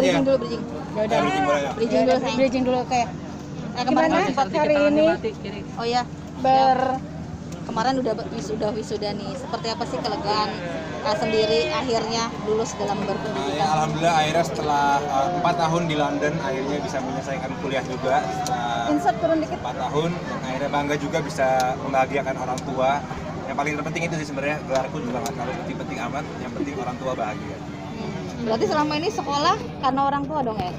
bridging dulu, bridging. Ya udah, Bridging dulu, sayang. bridging dulu kayak. Kemarin Gimana hari ini Oh ya, kemarin udah wisuda nih. Seperti apa sih kelegaan sendiri akhirnya lulus dalam berpendidikan? Ya, alhamdulillah akhirnya setelah 4 tahun di London akhirnya bisa menyelesaikan kuliah juga setelah insert turun dikit. 4 tahun dan akhirnya bangga juga bisa membahagiakan orang tua. Yang paling terpenting itu sih sebenarnya, gelarku juga nggak terlalu penting amat, yang penting orang tua bahagia. Berarti selama ini sekolah karena orang tua dong ya?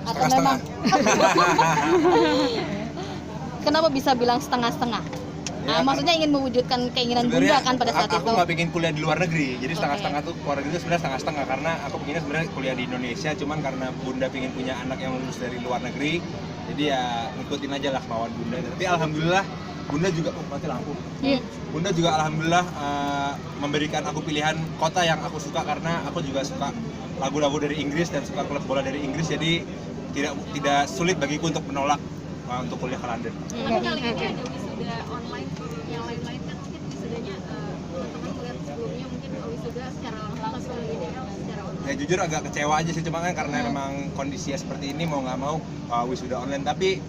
Atau memang kenapa bisa bilang setengah-setengah? Ya, maksudnya ingin mewujudkan keinginan bunda kan pada saat aku itu. nggak pengen kuliah di luar negeri, jadi setengah-setengah tuh keluar negeri itu sebenarnya setengah-setengah karena aku pengennya sebenarnya kuliah di Indonesia, cuman karena bunda pengen punya anak yang lulus dari luar negeri, jadi ya ngikutin aja lah kemauan bunda. Tapi alhamdulillah bunda juga mati lampu. Bunda juga alhamdulillah memberikan aku pilihan kota yang aku suka karena aku juga suka lagu-lagu dari Inggris dan suka klub bola dari Inggris, jadi tidak sulit bagiku untuk menolak untuk kuliah ke London. Tapi kali ini ada wisuda online, yang lain-lain kan mungkin wisudanya teman-teman melihat sebelumnya mungkin wisuda secara langsung ideal secara online. Ya jujur agak kecewa aja sih, cuma kan karena memang kondisinya seperti ini mau nggak mau wisuda online. Tapi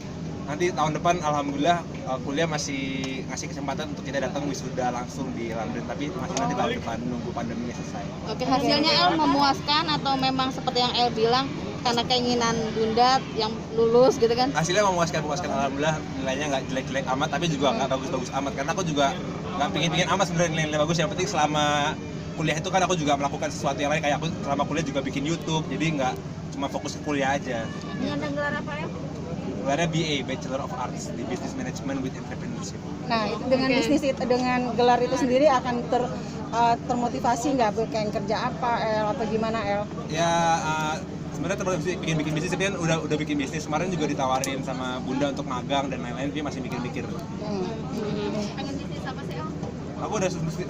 nanti tahun depan alhamdulillah kuliah masih ngasih kesempatan untuk kita datang wisuda langsung di London, tapi masih nanti tahun depan nunggu pandeminya selesai. Oke, hasilnya El memuaskan atau memang seperti yang El bilang karena keinginan bunda yang lulus gitu kan? Hasilnya memuaskan alhamdulillah, nilainya nggak jelek-jelek amat tapi juga nggak bagus-bagus amat karena aku juga nggak pingin amat sebenarnya nilai bagus. Yang penting selama kuliah itu kan aku juga melakukan sesuatu yang lain, kayak aku selama kuliah juga bikin YouTube, jadi nggak cuma fokus ke kuliah aja. Menyandang gelar apa ya? Gelarnya BA, Bachelor of Arts di Business Management with Entrepreneurship. Nah, itu dengan bisnis itu, dengan gelar itu sendiri akan termotivasi nggak pengen kerja apa atau gimana El? Ya sebenarnya termotivasi bikin bisnis, tapi kan udah bikin bisnis. Kemarin juga ditawarin sama bunda untuk magang dan lain-lain, dia masih mikir-mikir. Pengen bisnis apa sih El?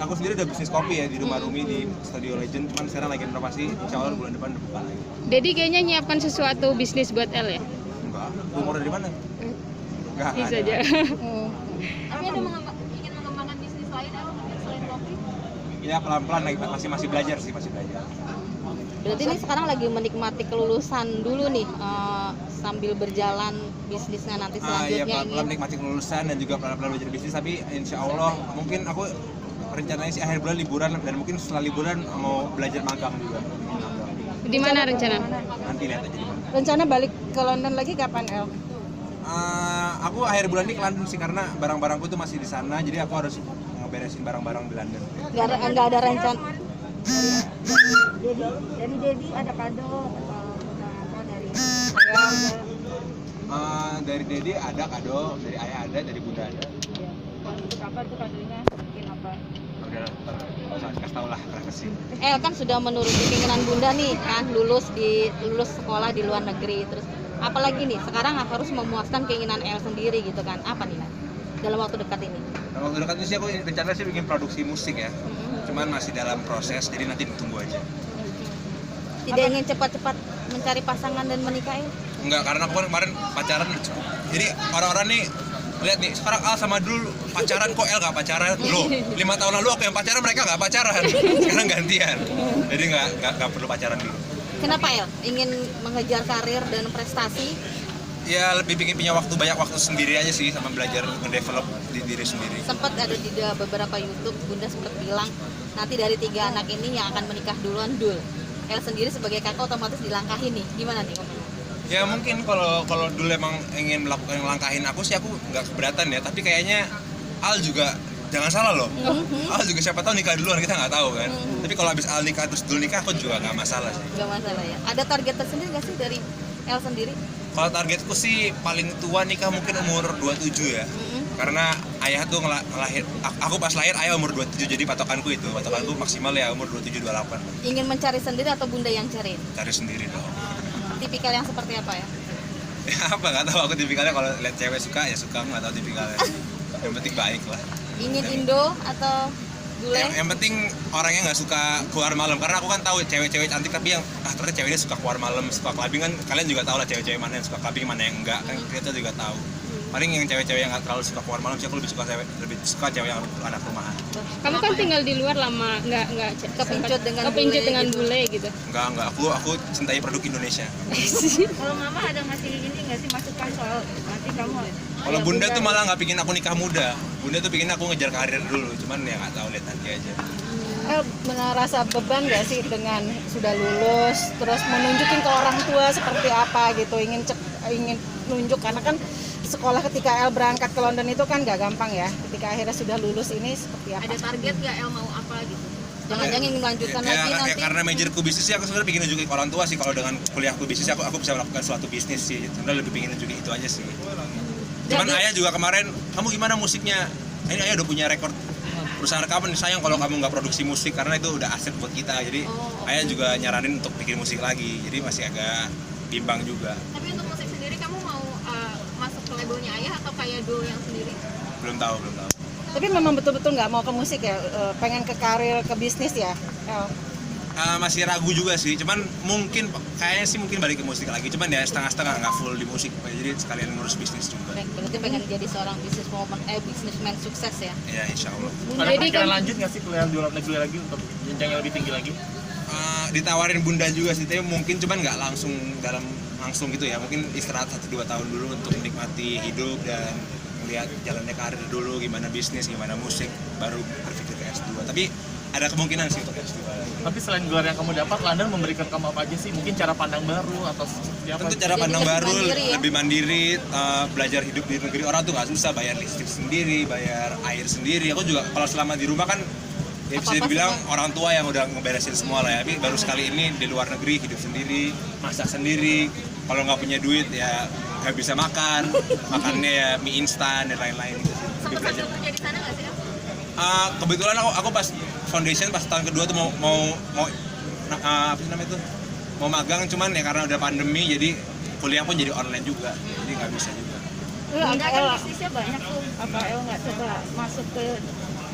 Aku sendiri udah bisnis kopi ya di rumah Rumi di Studio Legend, cuman sekarang lagi renovasi, insya Allah bulan depan udah buka lagi. Dedi kayaknya nyiapkan sesuatu bisnis buat El ya? Enggak, umur dari mana? Enggak. Bisa aja. Tapi ada ingin mengembangkan bisnis lain El mungkin selain kopi? Ya pelan-pelan lagi, masih belajar sih, masih belajar. Berarti ini sekarang lagi menikmati kelulusan dulu nih sambil berjalan bisnisnya nanti selanjutnya. Iya, pelan-pelan menikmati kelulusan dan juga pelan-pelan belajar bisnis, tapi insya Allah mungkin aku rencananya sih akhir bulan liburan dan mungkin setelah liburan mau belajar magang juga. Di mana rencana? Nanti lihat aja di mana. Rencana balik ke London lagi kapan El? Aku akhir bulan ini ke London sih karena barang-barangku tuh masih di sana, jadi aku harus ngeberesin barang-barang di London. Nggak ada rencana. Dari Dedi ada kado atau apa dari ayah? Dari Dedi ada kado, dari ayah ada, dari bunda ada. Untuk apa tuh kadonya? Bikin apa? Udah, nggak usah kasih tau lah, privacy. El kan sudah menuruti keinginan bunda nih kan, lulus sekolah di luar negeri, terus apalagi nih sekarang harus memuaskan keinginan El sendiri gitu kan, apa nih dalam waktu dekat ini? Dalam waktu dekat ini sih aku rencana sih bikin produksi musik ya, cuman masih dalam proses, jadi nanti ditunggu aja. Tidak ingin cepat-cepat mencari pasangan dan menikah El? Enggak, karena aku kemarin pacaran udah cukup. Jadi orang-orang nih lihat nih, sekarang Al sama dulu pacaran kok El gak pacaran. Loh, 5 tahun lalu aku yang pacaran, mereka gak pacaran. Sekarang gantian. Jadi gak perlu pacaran dulu. Kenapa El? Ingin mengejar karir dan prestasi? Ya lebih pengen punya banyak waktu sendiri aja sih, sama belajar ngedevelop diri sendiri. Sempat ada di beberapa YouTube, bunda sempat bilang nanti dari 3 anak ini yang akan menikah duluan Dul. El sendiri sebagai kakak otomatis dilangkahi nih, gimana nih komennya? Ya mungkin kalau dulu emang ingin melakukan langkahin aku sih, aku nggak keberatan ya, tapi kayaknya Al juga jangan salah loh. Al juga siapa tahu nikah duluan, kita nggak tahu kan. Tapi kalau habis Al nikah terus dulu nikah, aku juga nggak masalah sih. Nggak masalah ya. Ada target tersendiri nggak sih dari El sendiri? Kalau targetku sih paling tua nikah mungkin umur 27 ya. Karena ayah tuh aku pas lahir ayah umur 27, jadi patokanku maksimal ya umur 27-28. Ingin mencari sendiri atau bunda yang cari? Cari sendiri dong. Tipikal yang seperti apa ya? Ya apa, nggak tahu aku tipikalnya, kalau lihat cewek suka ya suka, nggak tahu tipikalnya. Yang penting baik lah. Ingin Indo atau bule? Yang penting orangnya nggak suka keluar malam, karena aku kan tahu cewek-cewek cantik tapi yang ternyata ceweknya suka keluar malam, suka clubbing kan. Kalian juga tahu lah cewek-cewek mana yang suka clubbing, mana yang enggak kan, kita juga tahu. paling yang cewek-cewek yang nggak terlalu suka keluar malam sih, aku lebih suka cewek yang anak rumahan. Kamu kan tinggal di luar lama, nggak Kepincut dengan bule gitu. Enggak, aku cintai produk Indonesia. Kalau mama ada ngasih ini nggak sih masukan soal nanti kamu Kalau bunda tuh malah nggak pingin aku nikah muda, bunda tuh pingin aku ngejar karir dulu, cuman ya nggak tahu, lihat nanti aja. Merasa beban nggak sih dengan sudah lulus terus menunjukin ke orang tua seperti apa gitu, ingin nunjuk, karena kan sekolah ketika El berangkat ke London itu kan nggak gampang ya, ketika akhirnya sudah lulus ini seperti apa? ada target nggak El mau apa gitu? Jangan-jangan ingin melanjutkan Ya, lagi nanti. karena majorku bisnis sih, aku sebenarnya pingin nunjukin ke orang tua sih, kalau dengan kuliahku bisnis aku bisa melakukan suatu bisnis sih, sebenarnya lebih pingin nunjukin itu aja sih. Cuman ayah juga kemarin, kamu gimana musiknya? Ini ayah udah punya rekor perusahaan rekaman, sayang kalau kamu nggak produksi musik karena itu udah aset buat kita. Jadi ayah juga nyaranin untuk bikin musik lagi, jadi masih agak bimbang juga. Tapi untuk musik sendiri kamu mau masuk ke labelnya ayah atau kayak duo yang sendiri? Belum tahu. Tapi memang betul-betul nggak mau ke musik ya, pengen ke karir, ke bisnis ya, El? Masih ragu juga sih, cuman kayaknya sih mungkin balik ke musik lagi, cuman ya setengah-setengah, nggak full di musik, jadi sekalian ngurus bisnis juga. Berarti pengen jadi seorang businessman sukses ya. Ya insya Allah. Ada Jadi pikiran kan lanjut nggak sih kuliah di luar negeri lagi untuk jenjang yang lebih tinggi lagi? Ditawarin bunda juga sih, tapi mungkin cuman nggak langsung gitu ya, mungkin istirahat 1-2 tahun dulu untuk menikmati hidup dan melihat jalannya karir dulu, gimana bisnis, gimana musik, baru berpikir ke S2. Tapi ada kemungkinan sih untuk S2. Tapi selain gelar yang kamu dapat, London memberikan kamu apa aja sih? Mungkin cara pandang baru atau seperti apa? Tentu cara pandang lebih baru, mandiri ya. lebih mandiri, belajar hidup di negeri orang tuh nggak susah, bayar listrik sendiri, bayar air sendiri. Aku juga kalau selama di rumah kan ya bisa dibilang orang tua yang udah ngeberesin semua lah ya. Tapi baru sekali ini di luar negeri, hidup sendiri, masak sendiri. Kalau nggak punya duit ya nggak bisa makan, makannya ya mie instan dan lain-lain gitu sih. Lebih belajar. Sambil kerja di sana nggak sih El? Kebetulan aku pas foundation pas tahun kedua tuh mau apa sih namanya tuh, mau magang, cuman ya karena udah pandemi jadi kuliah pun jadi online juga, jadi nggak bisa juga. Bunda kan bisnisnya banyak tuh. Apa El nggak coba masuk ke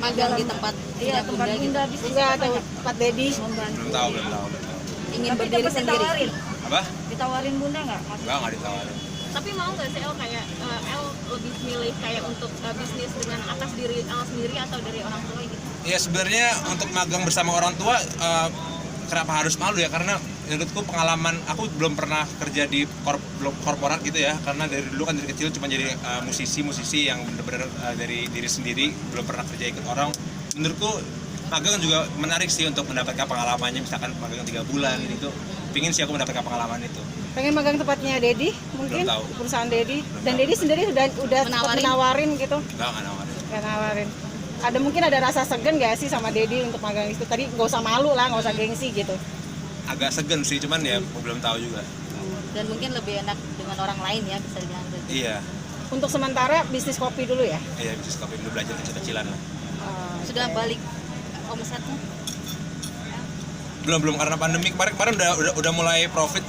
Magang di tempat iya tempat bunda gitu. Bunda bisnisnya Enggak, atau banyak Pak Dedi? Belum tahu. Ingin Tapi berdiri tetap sendiri. ditawarin. Apa? Ditawarin Bunda nggak? Nggak ditawarin. Tapi mau nggak sih El kayak El lebih milih kayak untuk bisnis dengan atas diri El sendiri atau dari orang tua gitu? Ya sebenarnya untuk magang bersama orang tua kenapa harus malu ya, karena menurutku pengalaman aku belum pernah kerja di korporat gitu ya, karena dari dulu kan dari kecil cuma jadi musisi yang benar-benar dari diri sendiri, belum pernah kerja ikut orang. Menurutku magang juga menarik sih untuk mendapatkan pengalamannya, misalkan magang 3 bulan itu, pingin sih aku mendapatkan pengalaman itu. Pengen magang tempatnya Dedi mungkin, Belum tahu. perusahaan Dedi. Belum Dan tahu. Dedi sendiri udah menawarin gitu, Nggak nawarin. nggak nawarin. Mungkin ada rasa segan nggak sih sama Dedi untuk magang itu? Tadi nggak usah malu lah, nggak usah gengsi gitu. Agak segan sih, cuman ya belum tahu juga. Dan mungkin lebih enak dengan orang lain ya, bisa dibilang gitu. Iya, Untuk sementara bisnis kopi dulu ya. bisnis kopi dulu, belajar kecil-kecilan lah. Sudah balik omsetnya. Belum karena pandemi kemarin udah mulai profit,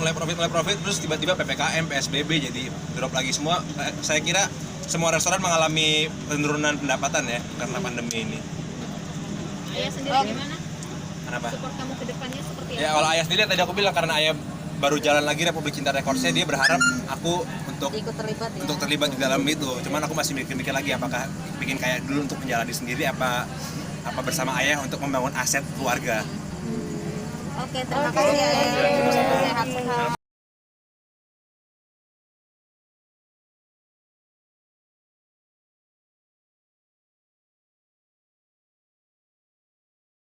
terus tiba-tiba PPKM, PSBB jadi drop lagi semua. Saya kira semua restoran mengalami penurunan pendapatan ya karena pandemi ini. Ayah sendiri gimana? Kenapa? Support kamu ke depannya seperti apa? Ya kalau ayah sendiri tadi aku bilang, karena ayah baru jalan lagi Republik Cinta Recordsnya, dia berharap aku untuk Ikut terlibat ya. terlibat di dalam itu. Cuman aku masih mikir lagi apakah bikin kayak dulu untuk menjalani sendiri, apa bersama ayah untuk membangun aset keluarga. Oke, terima kasih ya. Sehat-sehat.